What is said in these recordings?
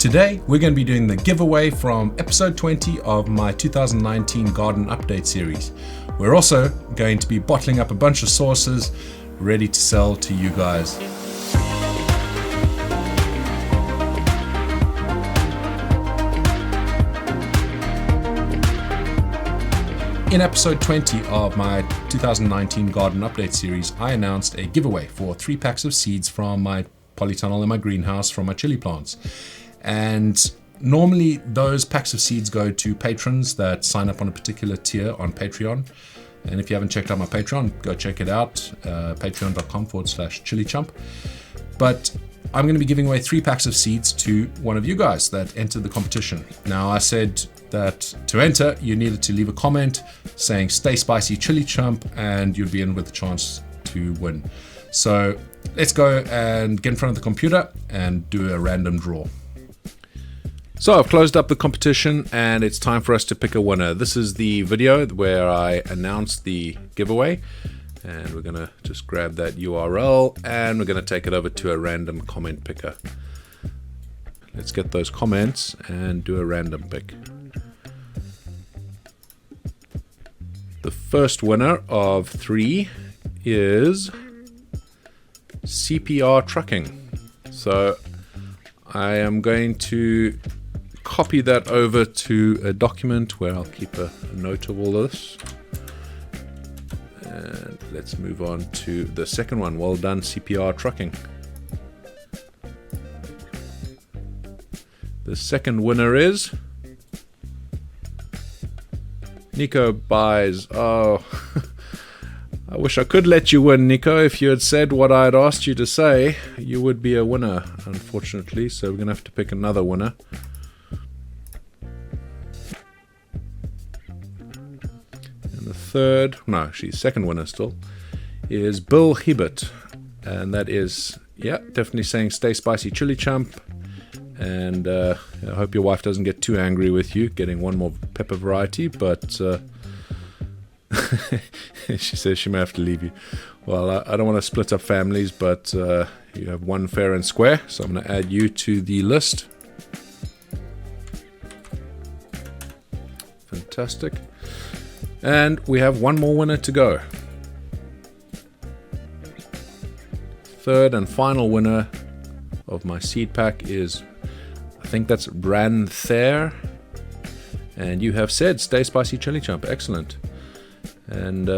Today, we're going to be doing the giveaway from episode 20 of my 2019 garden update series. We're also going to be bottling up a bunch of sauces ready to sell to you guys. In episode 20 of my 2019 garden update series, I announced a giveaway for 3 packs of seeds from my polytunnel in my greenhouse from my chili plants. And normally those packs of seeds go to patrons that sign up on a particular tier on Patreon. And if you haven't checked out my Patreon, go check it out, patreon.com/ChilliChump. But I'm going to be giving away 3 packs of seeds to one of you guys that entered the competition. Now, I said that to enter, you needed to leave a comment saying "Stay Spicy ChilliChump" and you'd be in with a chance to win. So let's go and get in front of the computer and do a random draw. So I've closed up the competition and it's time for us to pick a winner. This is the video where I announced the giveaway, and we're going to just grab that URL and we're going to take it over to a random comment picker. Let's get those comments and do a random pick. The first winner of 3 is CPR Trucking. So I am going to copy that over to a document where I'll keep a note of all this. And let's move on to the second one. Well done, CPR Trucking. The second winner is Nico Buys. Oh, I wish I could let you win, Nico. If you had said what I had asked you to say, you would be a winner, unfortunately. So we're going to have to pick another winner. And the third, no, she's second winner still, is Bill Hibbert. And that is, yeah, definitely saying "Stay Spicy ChilliChump." And I hope your wife doesn't get too angry with you getting one more pepper variety, but she says she may have to leave you. Well, I don't want to split up families, but you have one fair and square, so I'm going to add you to the list. Fantastic. And we have one more winner to go. Third and final winner of my seed pack is, I think that's Ranthair, and you have said "Stay Spicy ChilliChump." Excellent. And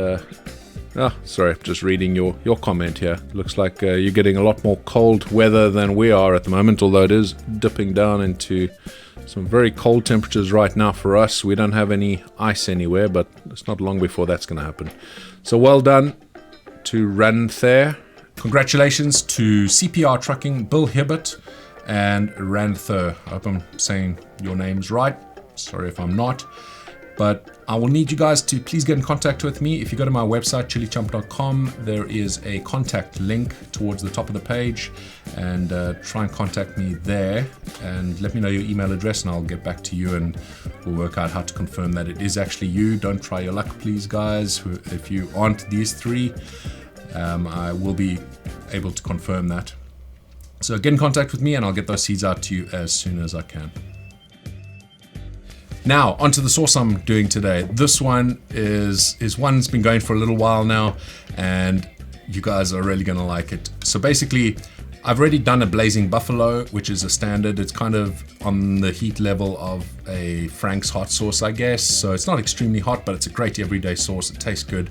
sorry, I'm just reading your comment here. Looks like you're getting a lot more cold weather than we are at the moment, although it is dipping down into some very cold temperatures right now for us. We don't have any ice anywhere, but it's not long before that's going to happen. So well done to Ranthair. Congratulations to CPR Trucking, Bill Hibbert, and Ranthair. I hope I'm saying your names right. Sorry if I'm not. But I will need you guys to please get in contact with me. If you go to my website, ChilliChump.com, there is a contact link towards the top of the page. And try and contact me there. And let me know your email address and I'll get back to you and we'll work out how to confirm that it is actually you. Don't try your luck, please, guys. If you aren't these 3, I will be able to confirm that. So get in contact with me and I'll get those seeds out to you as soon as I can. Now, onto the sauce I'm doing today. This one is one that's been going for a little while now, and you guys are really gonna like it. So basically, I've already done a blazing buffalo, which is a standard. It's kind of on the heat level of a Frank's hot sauce, I guess. So it's not extremely hot, but it's a great everyday sauce. It tastes good.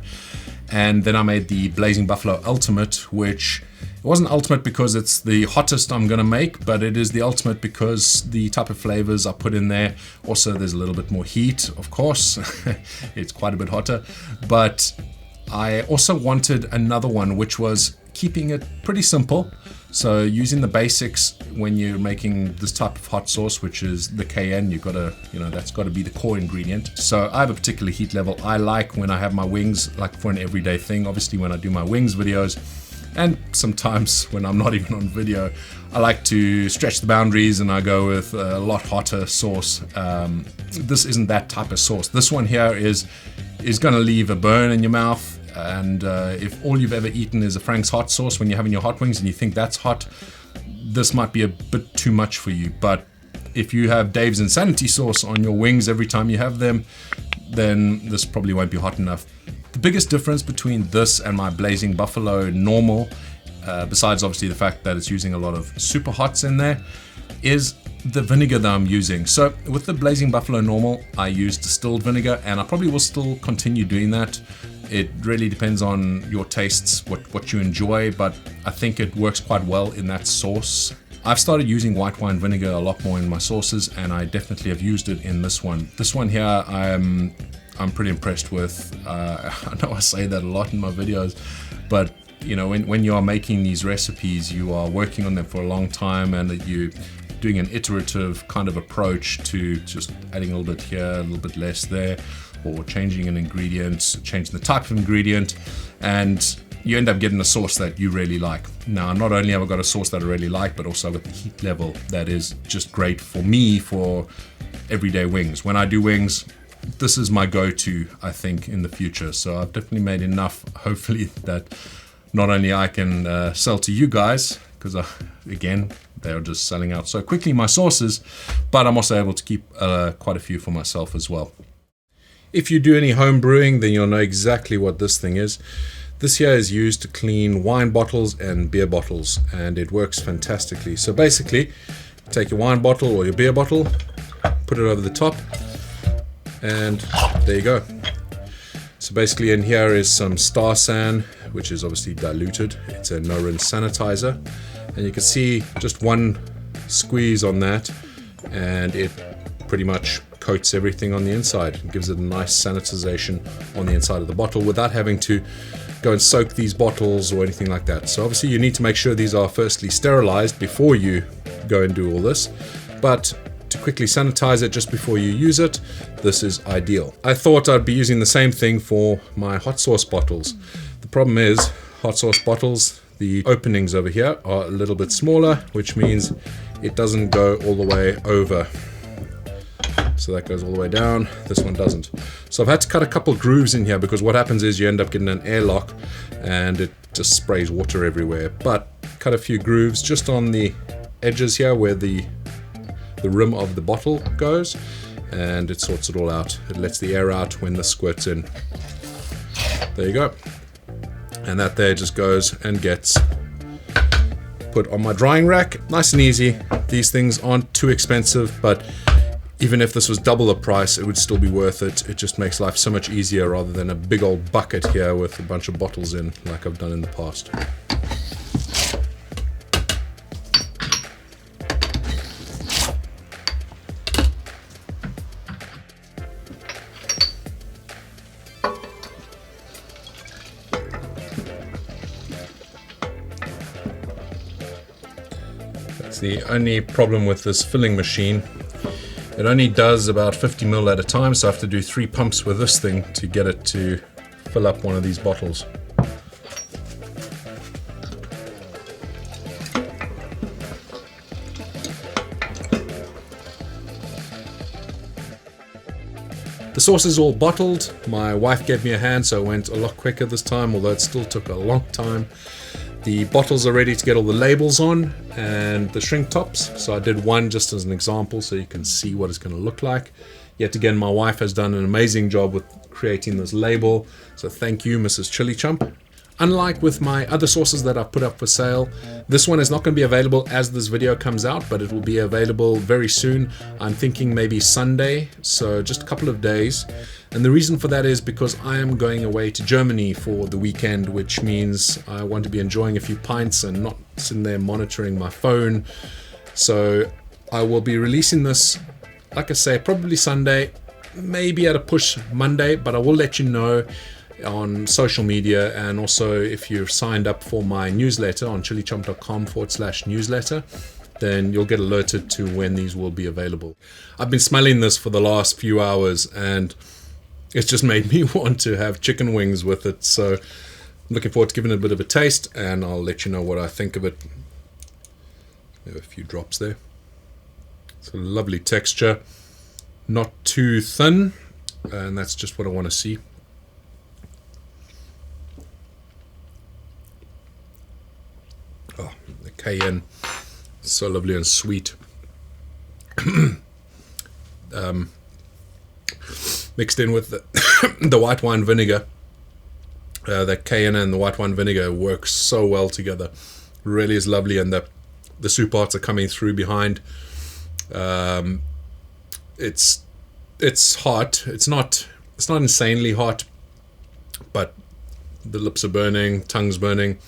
And then I made the Blazing Buffalo Ultimate, which it wasn't ultimate because it's the hottest I'm going to make, but it is the ultimate because the type of flavors I put in there. Also, there's a little bit more heat, of course. It's quite a bit hotter. But I also wanted another one, which was keeping it pretty simple. So using the basics when you're making this type of hot sauce, which is the cayenne, you've got to, that's got to be the core ingredient. So I have a particular heat level I like when I have my wings, like for an everyday thing. Obviously when I do my wings videos, and sometimes when I'm not even on video, I like to stretch the boundaries and I go with a lot hotter sauce. This isn't that type of sauce. This one here is going to leave a burn in your mouth. And if all you've ever eaten is a Frank's hot sauce when you're having your hot wings and you think that's hot, this might be a bit too much for you. But if you have Dave's Insanity sauce on your wings every time you have them, then this probably won't be hot enough. The biggest difference between this and my Blazing Buffalo normal, besides obviously the fact that it's using a lot of super hots in there, is the vinegar that I'm using. So with the Blazing Buffalo normal, I use distilled vinegar, and I probably will still continue doing that. It really depends on your tastes, what you enjoy, but I think it works quite well in that sauce. I've started using white wine vinegar a lot more in my sauces, and I definitely have used it in this one. This one here, I'm pretty impressed with. I know I say that a lot in my videos, but you know, when you are making these recipes, you are working on them for a long time, and you doing an iterative kind of approach to just adding a little bit here, a little bit less there, or changing an ingredient, changing the type of ingredient, and you end up getting a sauce that you really like. Now, not only have I got a sauce that I really like, but also I've got the heat level that is just great for me for everyday wings. When I do wings, this is my go-to, I think, in the future. So I've definitely made enough, hopefully, that not only I can sell to you guys, because again, they're just selling out so quickly, my sauces, but I'm also able to keep quite a few for myself as well. If you do any home brewing, then you'll know exactly what this thing is. This here is used to clean wine bottles and beer bottles, and it works fantastically. So basically, take your wine bottle or your beer bottle, put it over the top, and there you go. So basically in here is some Star San, which is obviously diluted. It's a no-rinse sanitizer, and you can see just one squeeze on that, and it pretty much coats everything on the inside and gives it a nice sanitization on the inside of the bottle without having to go and soak these bottles or anything like that. So obviously you need to make sure these are firstly sterilized before you go and do all this, but to quickly sanitize it just before you use it, this is ideal. I thought I'd be using the same thing for my hot sauce bottles. The problem is, hot sauce bottles, the openings over here are a little bit smaller, which means it doesn't go all the way over. So that goes all the way down, this one doesn't. So I've had to cut a couple grooves in here, because what happens is you end up getting an airlock and it just sprays water everywhere. But cut a few grooves just on the edges here where the rim of the bottle goes, and it sorts it all out. It lets the air out when this squirts in. There you go. And that there just goes and gets put on my drying rack. Nice and easy. These things aren't too expensive, but even if this was double the price, it would still be worth it. It just makes life so much easier rather than a big old bucket here with a bunch of bottles in, like I've done in the past. That's the only problem with this filling machine. It only does about 50 ml at a time, so I have to do 3 pumps with this thing to get it to fill up one of these bottles. The sauce is all bottled. My wife gave me a hand, so it went a lot quicker this time, although it still took a long time. The bottles are ready to get all the labels on and the shrink tops. So I did one just as an example so you can see what it's going to look like. Yet again, my wife has done an amazing job with creating this label. So thank you, Mrs. ChilliChump. Unlike with my other sauces that I've put up for sale, this one is not going to be available as this video comes out, but it will be available very soon. I'm thinking maybe Sunday, so just a couple of days. And the reason for that is because I am going away to Germany for the weekend, which means I want to be enjoying a few pints and not sitting there monitoring my phone. So I will be releasing this, like I say, probably Sunday, maybe at a push Monday, but I will let you know on social media, and also if you've signed up for my newsletter on chillichump.com/newsletter, then you'll get alerted to when these will be available. I've been smelling this for the last few hours and it's just made me want to have chicken wings with it, so I'm looking forward to giving it a bit of a taste, and I'll let you know what I think of it. There are a few drops there. It's a lovely texture, not too thin, and that's just what I want to see. Oh, the cayenne, so lovely and sweet. mixed in with the white wine vinegar. The cayenne and the white wine vinegar works so well together. Really is lovely, and the soup parts are coming through behind. It's hot. It's not insanely hot, but the lips are burning, tongue's burning.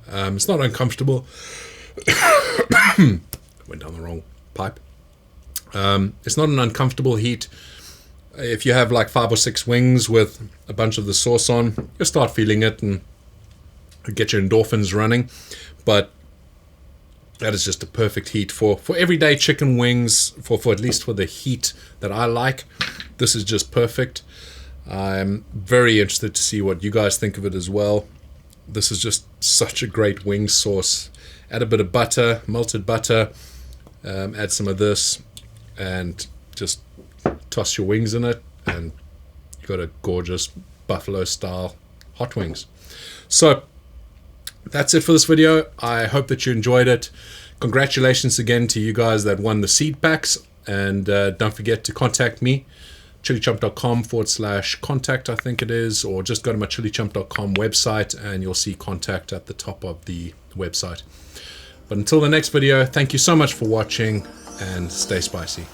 It's not uncomfortable. Went down the wrong pipe. It's not an uncomfortable heat. If you have like 5 or 6 wings with a bunch of the sauce on, you'll start feeling it and get your endorphins running. But that is just a perfect heat for everyday chicken wings, for at least for the heat that I like. This is just perfect. I'm very interested to see what you guys think of it as well. This is just such a great wing sauce. Add a bit of butter, melted butter, add some of this, and just toss your wings in it, and you've got a gorgeous buffalo style hot wings. So that's it for this video. I hope that you enjoyed it. Congratulations again to you guys that won the seed packs, and don't forget to contact me, ChilliChump.com/contact, I think it is, or just go to my ChilliChump.com website and you'll see contact at the top of the website. But until the next video, thank you so much for watching, and stay spicy.